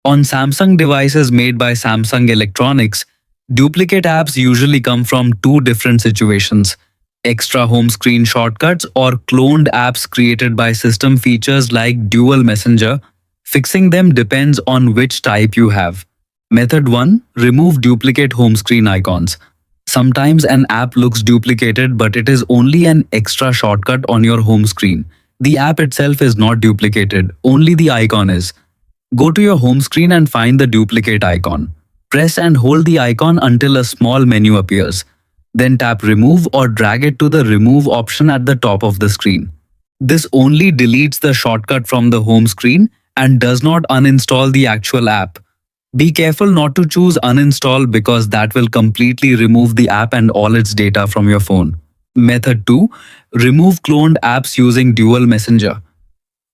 On Samsung devices made by Samsung Electronics, duplicate apps usually come from two different situations: extra home screen shortcuts or cloned apps created by system features like Dual Messenger. Fixing them depends on which type you have. Method 1. Remove duplicate home screen icons. Sometimes an app looks duplicated, but it is only an extra shortcut on your home screen. The app itself is not duplicated, only the icon is. Go to your home screen and find the duplicate icon. Press and hold the icon until a small menu appears. Then tap Remove or drag it to the Remove option at the top of the screen. This only deletes the shortcut from the home screen and does not uninstall the actual app. Be careful not to choose Uninstall because that will completely remove the app and all its data from your phone. Method 2. Remove cloned apps using Dual Messenger.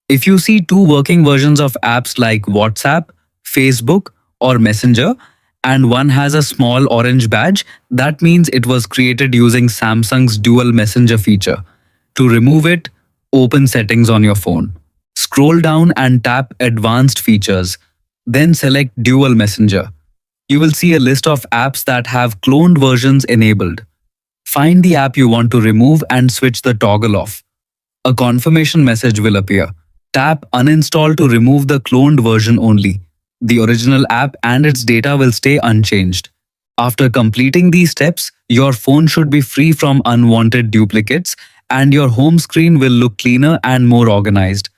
If you see two working versions of apps like WhatsApp, Facebook, or Messenger, and one has a small orange badge, that means it was created using Samsung's Dual Messenger feature. To remove it, open Settings on your phone. Scroll down and tap Advanced Features. Then select Dual Messenger. You will see a list of apps that have cloned versions enabled. Find the app you want to remove and switch the toggle off. A confirmation message will appear. Tap Uninstall to remove the cloned version only. The original app and its data will stay unchanged. After completing these steps, your phone should be free from unwanted duplicates and your home screen will look cleaner and more organized.